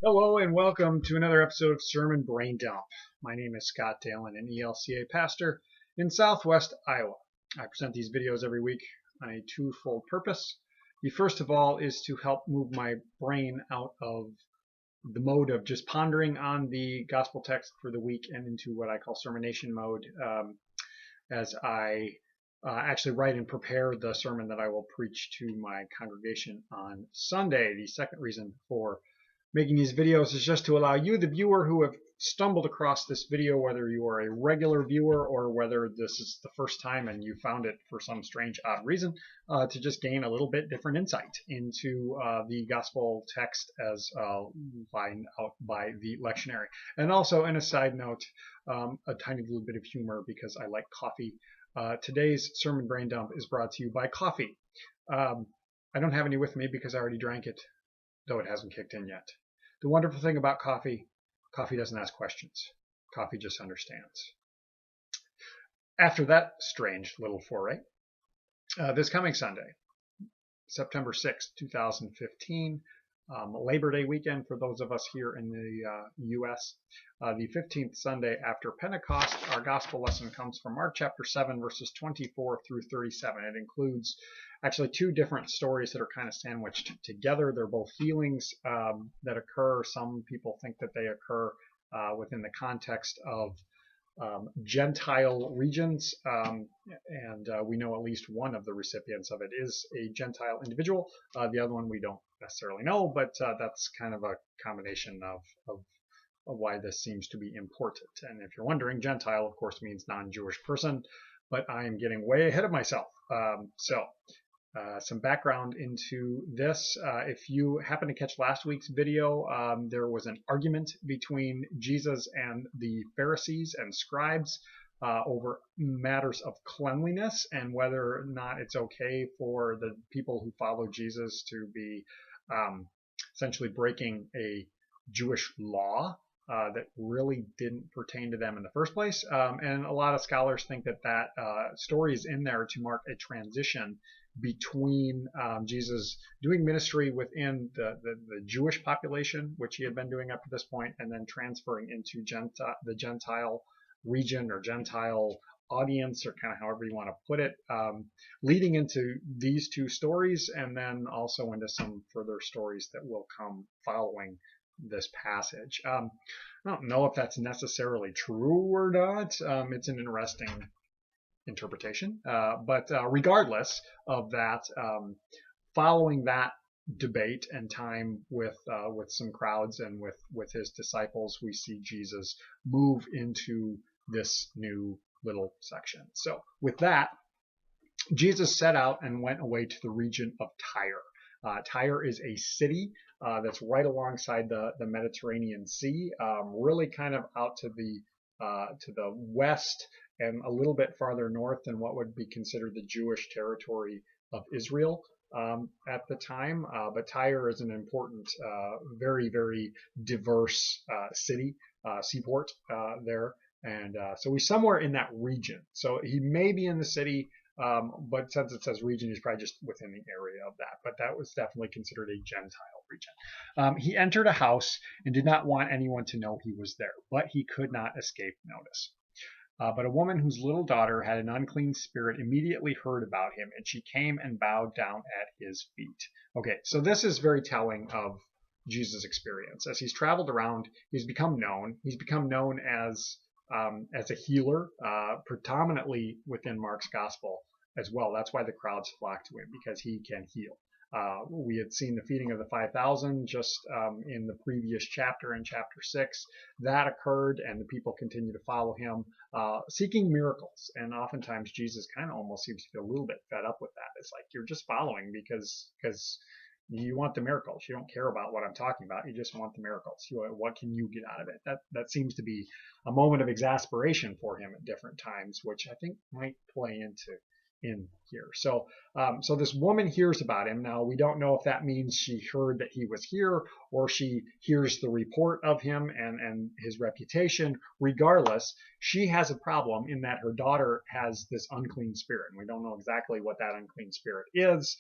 Hello and welcome to another episode of Sermon Braindump. My name is Scott Dalen, an ELCA pastor in Southwest Iowa. I present these videos every week on a twofold purpose. The first of all is to help move my brain out of the mode of just pondering on the gospel text for the week and into what I call sermonation mode as I actually write and prepare the sermon that I will preach to my congregation on Sunday. The second reason for making these videos is just to allow you, the viewer, who have stumbled across this video, whether you are a regular viewer or whether this is the first time and you found it for some strange, odd reason, to just gain a little bit different insight into the gospel text as lined out by the lectionary. And also, in a side note, a tiny little bit of humor because I like coffee. Today's Sermon Brain Dump is brought to you by coffee. I don't have any with me because I already drank it, though it hasn't kicked in yet. The wonderful thing about coffee doesn't ask questions. Coffee just understands. After that strange little foray, this coming Sunday, September 6th, 2015, Labor Day weekend for those of us here in the U.S., the 15th Sunday after Pentecost, our gospel lesson comes from Mark chapter 7, verses 24 through 37. It includes actually two different stories that are kind of sandwiched together. They're both healings that occur. Some people think that they occur within the context of Gentile regions, and we know at least one of the recipients of it is a Gentile individual. The other one we don't necessarily know, but that's kind of a combination of why this seems to be important. And if you're wondering, Gentile, of course, means non-Jewish person, but I am getting way ahead of myself. Some background into this. If you happen to catch last week's video, there was an argument between Jesus and the Pharisees and scribes over matters of cleanliness and whether or not it's okay for the people who follow Jesus to be essentially breaking a Jewish law that really didn't pertain to them in the first place. And a lot of scholars think that story is in there to mark a transition between Jesus doing ministry within the Jewish population, which he had been doing up to this point, and then transferring into the Gentile region or Gentile audience, or kind of however you want to put it, leading into these two stories, and then also into some further stories that will come following this passage. I don't know if that's necessarily true or not. It's an interesting interpretation, but regardless of that, following that debate and time with some crowds and with his disciples, we see Jesus move into this new little section. So with that, Jesus set out and went away to the region of Tyre. Tyre is a city that's right alongside the Mediterranean Sea, really kind of out to the west and a little bit farther north than what would be considered the Jewish territory of Israel at the time. But Tyre is an important, very, very diverse city, seaport there. And so he's somewhere in that region. So he may be in the city, but since it says region, he's probably just within the area of that. But that was definitely considered a Gentile region. He entered a house and did not want anyone to know he was there, but he could not escape notice. But a woman whose little daughter had an unclean spirit immediately heard about him, and she came and bowed down at his feet. Okay, so this is very telling of Jesus' experience. As he's traveled around, he's become known. He's become known as a healer, predominantly within Mark's gospel as well. That's why the crowds flock to him, because he can heal. We had seen the feeding of the 5,000 just in the previous chapter, in chapter 6. That occurred, and the people continue to follow him, seeking miracles. And oftentimes Jesus kind of almost seems to feel a little bit fed up with that. It's like, you're just following because you want the miracles. You don't care about what I'm talking about. You just want the miracles. What can you get out of it? That seems to be a moment of exasperation for him at different times, which I think might play into in here. So this woman hears about him. Now, we don't know if that means she heard that he was here or she hears the report of him and his reputation. Regardless, she has a problem in that her daughter has this unclean spirit. And we don't know exactly what that unclean spirit is.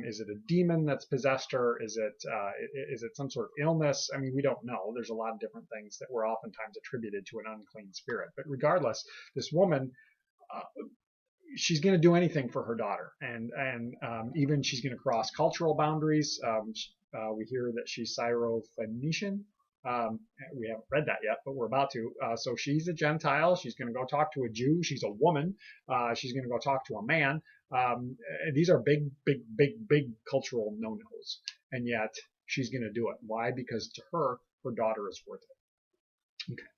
Is it a demon that's possessed her? Is it some sort of illness? I mean, we don't know. There's a lot of different things that were oftentimes attributed to an unclean spirit. But regardless, this woman, she's going to do anything for her daughter, and even she's going to cross cultural boundaries. We hear that she's Syrophoenician. We haven't read that yet, but we're about to. So she's a Gentile. She's going to go talk to a Jew. She's a woman. She's going to go talk to a man. These are big cultural no-nos, and yet she's going to do it. Why? Because to her, her daughter is worth it. Okay.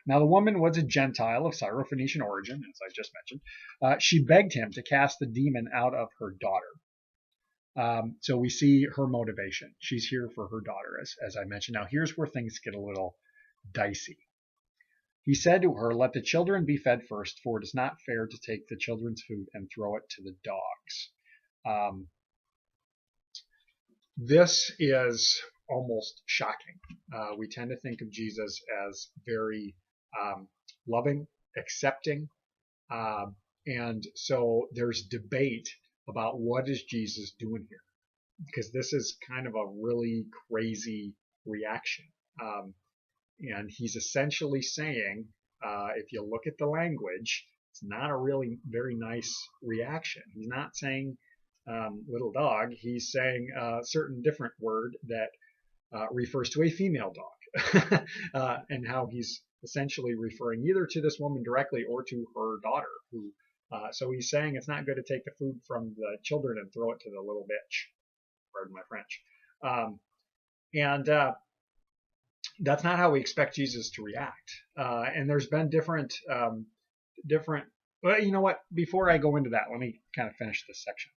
Now, the woman was a Gentile of Syrophoenician origin, as I just mentioned. She begged him to cast the demon out of her daughter. So we see her motivation. She's here for her daughter, as I mentioned. Now, here's where things get a little dicey. He said to her, "Let the children be fed first, for it is not fair to take the children's food and throw it to the dogs." This is almost shocking. We tend to think of Jesus as very loving, accepting, and so there's debate about what is Jesus doing here, because this is kind of a really crazy reaction, and he's essentially saying, if you look at the language, it's not a really very nice reaction. He's not saying little dog. He's saying a certain different word that refers to a female dog, and how he's essentially referring either to this woman directly or to her daughter. Who, so he's saying it's not good to take the food from the children and throw it to the little bitch. Pardon my French. And that's not how we expect Jesus to react. And there's been different. Well, you know what? Before I go into that, let me kind of finish this section.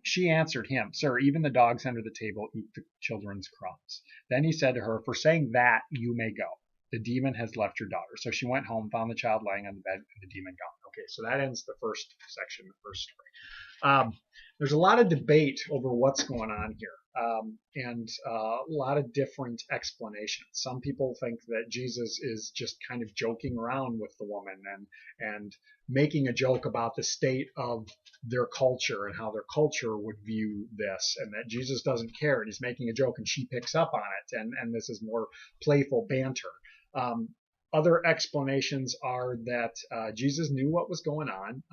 She answered him, "Sir, even the dogs under the table eat the children's crumbs." Then he said to her, "For saying that, you may go. The demon has left your daughter." So she went home, found the child lying on the bed, and the demon gone. Okay, so that ends the first section, the first story. There's a lot of debate over what's going on here, and a lot of different explanations. Some people think that Jesus is just kind of joking around with the woman and making a joke about the state of their culture and how their culture would view this, and that Jesus doesn't care and he's making a joke and she picks up on it, and this is more playful banter. Other explanations are that Jesus knew what was going on,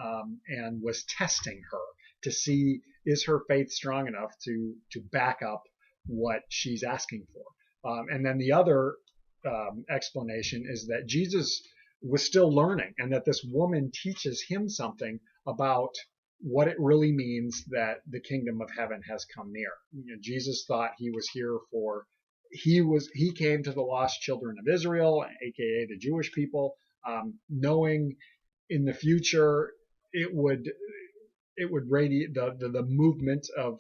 and was testing her to see, is her faith strong enough to back up what she's asking for. And then the other explanation is that Jesus was still learning, and that this woman teaches him something about what it really means that the kingdom of heaven has come near. You know, Jesus thought he was here for, he came to the lost children of Israel, aka the Jewish people, knowing in the future it would radiate, the movement of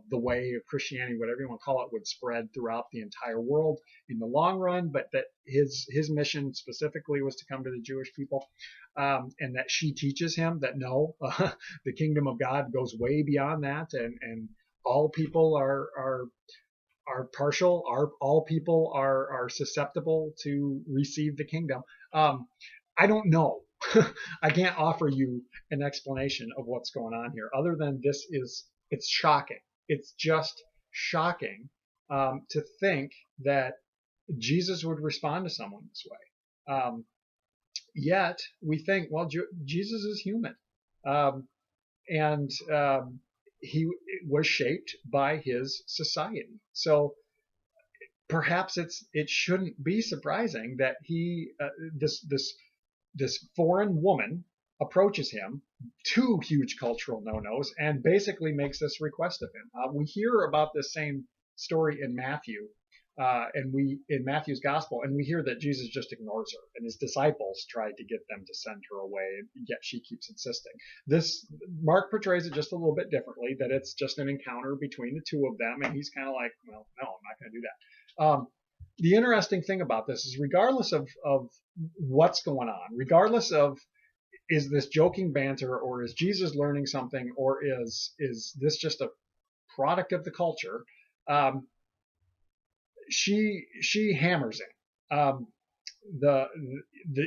the way of Christianity, whatever you want to call it, would spread throughout the entire world in the long run, but that his mission specifically was to come to the Jewish people, and that she teaches him that no, the kingdom of God goes way beyond that, and all people are partial, all people are susceptible to receive the kingdom. I don't know. I can't offer you an explanation of what's going on here, other than it's shocking. It's just shocking to think that Jesus would respond to someone this way. Yet we think, well, Jesus is human, and he was shaped by his society. So perhaps it shouldn't be surprising that this foreign woman approaches him, two huge cultural no-nos, and basically makes this request of him. We hear about this same story in Matthew, in Matthew's gospel, and we hear that Jesus just ignores her, and his disciples tried to get them to send her away, and yet she keeps insisting. Mark portrays it just a little bit differently, that it's just an encounter between the two of them, and he's kind of like, well, no, I'm not going to do that. The interesting thing about this is, regardless of what's going on, regardless of is this joking banter, or is Jesus learning something, or is this just a product of the culture? Um, she hammers him. The,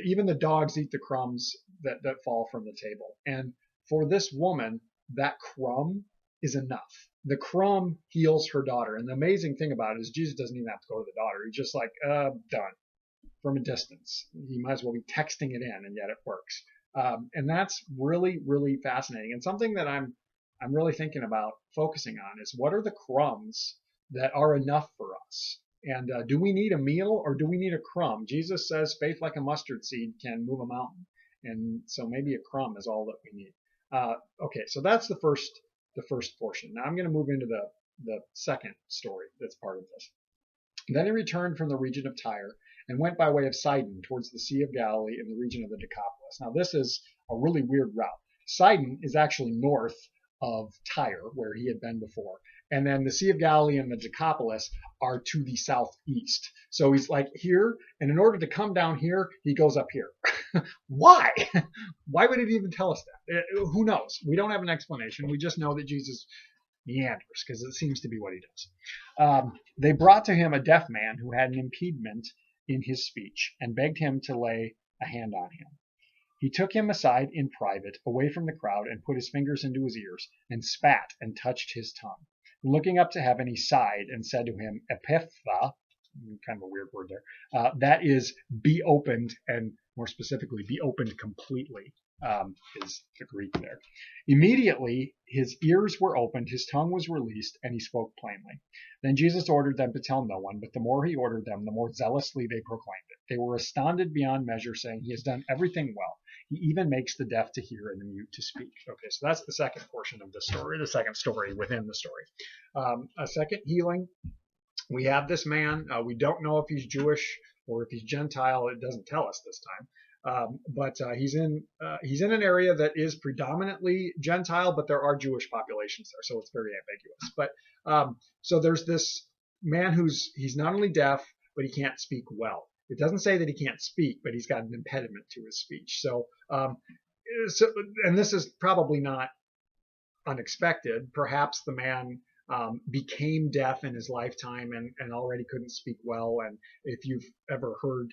even the dogs eat the crumbs that fall from the table. And for this woman, that crumb is enough. The crumb heals her daughter. And the amazing thing about it is Jesus doesn't even have to go to the daughter. He's just like, done from a distance. He might as well be texting it in, and yet it works. And that's really, really fascinating. And something that I'm really thinking about focusing on is, what are the crumbs that are enough for us? And do we need a meal, or do we need a crumb? Jesus says faith like a mustard seed can move a mountain. And so maybe a crumb is all that we need. Okay, so that's the first portion. Now I'm going to move into the second story that's part of this. Then he returned from the region of Tyre and went by way of Sidon towards the Sea of Galilee in the region of the Decapolis. Now this is a really weird route. Sidon is actually north of Tyre, where he had been before. And then the Sea of Galilee and the Decapolis are to the southeast. So he's like here, and in order to come down here, he goes up here. Why? Why would it even tell us that? Who knows? We don't have an explanation. We just know that Jesus meanders, because it seems to be what he does. They brought to him a deaf man who had an impediment in his speech, and begged him to lay a hand on him. He took him aside in private, away from the crowd, and put his fingers into his ears, and spat and touched his tongue. And looking up to heaven, he sighed and said to him, Ephphatha, kind of a weird word there, that is, be opened, and more specifically, be opened completely, is the Greek there. Immediately his ears were opened, his tongue was released, and he spoke plainly. Then Jesus ordered them to tell no one, but the more he ordered them, the more zealously they proclaimed it. They were astounded beyond measure, saying, he has done everything well. He even makes the deaf to hear and the mute to speak. Okay, so that's the second portion of the story, the second story within the story. A second healing. We have this man. We don't know if he's Jewish or if he's Gentile. It doesn't tell us this time. But he's in an area that is predominantly Gentile, but there are Jewish populations there, so it's very ambiguous. But so there's this man he's not only deaf, but he can't speak well. It doesn't say that he can't speak, but he's got an impediment to his speech. So and this is probably not unexpected. Perhaps the man became deaf in his lifetime and already couldn't speak well. And if you've ever heard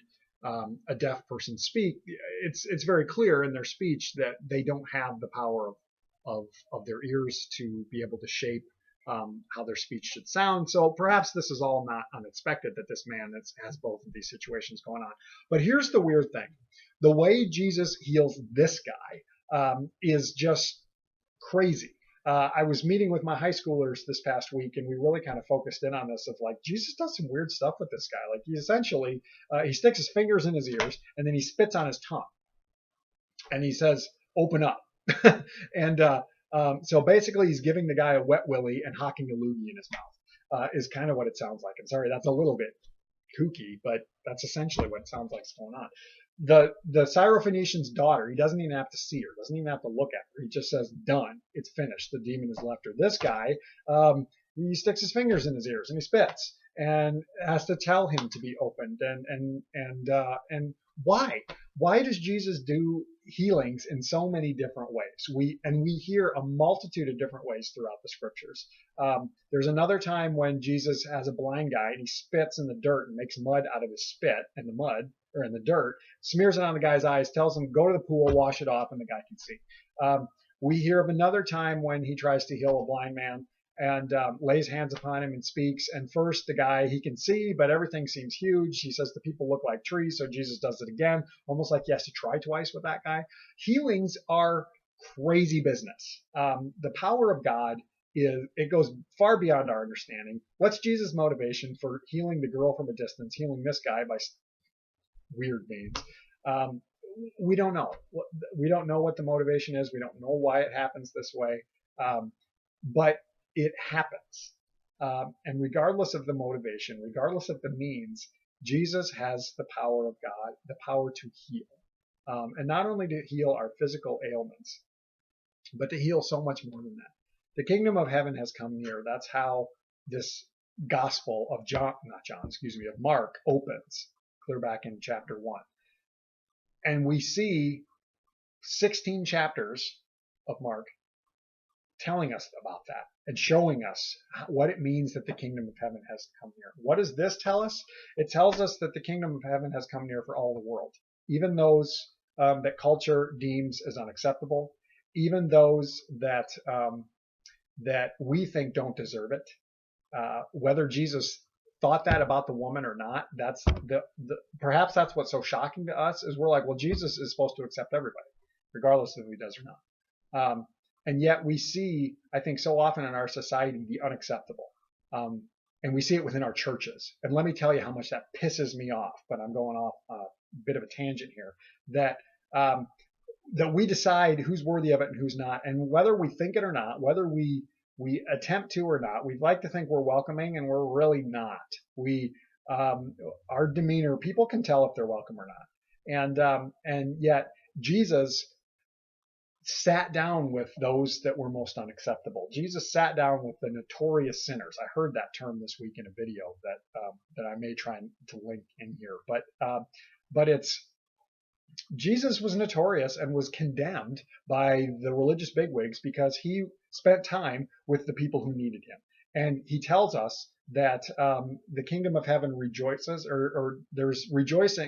a deaf person speak, it's very clear in their speech that they don't have the power of their ears to be able to shape how their speech should sound. So perhaps this is all not unexpected, that this man has both of these situations going on. But here's the weird thing. The way Jesus heals this guy is just crazy. I was meeting with my high schoolers this past week, and we really kind of focused in on this of like, Jesus does some weird stuff with this guy. Like he essentially, he sticks his fingers in his ears, and then he spits on his tongue. And he says, open up. And so basically he's giving the guy a wet willy and hocking a loogie in his mouth, is kind of what it sounds like. I'm sorry, that's a little bit kooky, but that's essentially what it sounds like is going on. The Syrophoenician's daughter, he doesn't even have to see her, doesn't even have to look at her. He just says, done, it's finished. The demon has left her. This guy, he sticks his fingers in his ears and he spits and has to tell him to be opened. And why does Jesus do healings in so many different ways? We hear a multitude of different ways throughout the scriptures. There's another time when Jesus has a blind guy and he spits in the dirt and makes mud out of his spit in the mud or in the dirt, smears it on the guy's eyes, tells him go to the pool, wash it off, and the guy can see. We hear of another time when he tries to heal a blind man and lays hands upon him and speaks. And first the guy, he can see, but everything seems huge. He says the people look like trees, so Jesus does it again, almost like he has to try twice with that guy. Healings are crazy business. The power of God it goes far beyond our understanding. What's Jesus' motivation for healing the girl from a distance, healing this guy by weird means? We don't know. We don't know what the motivation is. We don't know why it happens this way. But it happens. And regardless of the motivation, regardless of the means, Jesus has the power of God, the power to heal. And not only to heal our physical ailments, but to heal so much more than that. The kingdom of heaven has come near. That's how this gospel of of Mark opens, clear back in chapter 1. And we see 16 chapters of Mark telling us about that and showing us what it means that the kingdom of heaven has come near. What does this tell us? It tells us that the kingdom of heaven has come near for all the world, even those that culture deems as unacceptable, even those that we think don't deserve it. Whether Jesus thought that about the woman or not, that's perhaps that's what's so shocking to us is we're like, well, Jesus is supposed to accept everybody, regardless of who he does or not. And yet we see, I think, so often in our society the unacceptable. And we see it within our churches. And let me tell you how much that pisses me off, but I'm going off a bit of a tangent here, that we decide who's worthy of it and who's not. And whether we think it or not, whether we attempt to or not, we'd like to think we're welcoming, and we're really not. Our demeanor, people can tell if they're welcome or not. And yet Jesus sat down with those that were most unacceptable. Jesus sat down with the notorious sinners. I heard that term this week in a video that I may try to link in here. But it's Jesus was notorious and was condemned by the religious bigwigs because he spent time with the people who needed him. And he tells us that the kingdom of heaven rejoices, or there's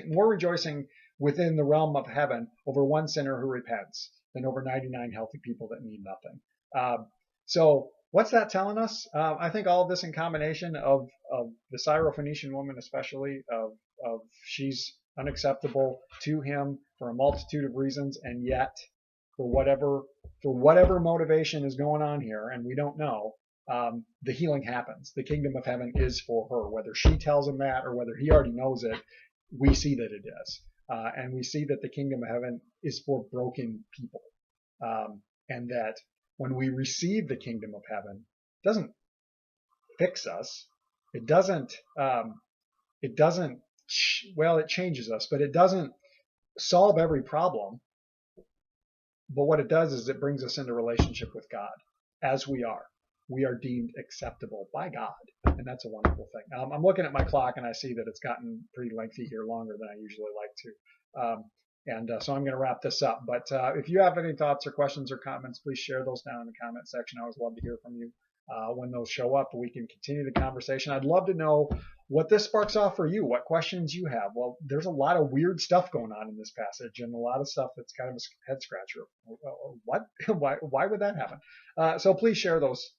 more rejoicing within the realm of heaven over one sinner who repents than over 99 healthy people that need nothing. So what's that telling us? I think all of this in combination of the Syrophoenician woman, especially of she's unacceptable to him for a multitude of reasons, and yet for whatever motivation is going on here, and we don't know, the healing happens. The kingdom of heaven is for her, whether she tells him that or whether he already knows it. We see that it is. And we see that the kingdom of heaven is for broken people. And that when we receive the kingdom of heaven, it doesn't fix us. It doesn't, well, it changes us, but it doesn't solve every problem. But what it does is it brings us into relationship with God as we are. We are deemed acceptable by God, and that's a wonderful thing. I'm looking at my clock, and I see that it's gotten pretty lengthy here, longer than I usually like to. So I'm going to wrap this up. But if you have any thoughts or questions or comments, please share those down in the comment section. I always love to hear from you. When those show up, we can continue the conversation. I'd love to know what this sparks off for you, what questions you have. Well, there's a lot of weird stuff going on in this passage, and a lot of stuff that's kind of a head scratcher. What? Why would that happen? So please share those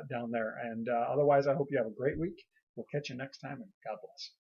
down there. And otherwise, I hope you have a great week. We'll catch you next time, and God bless.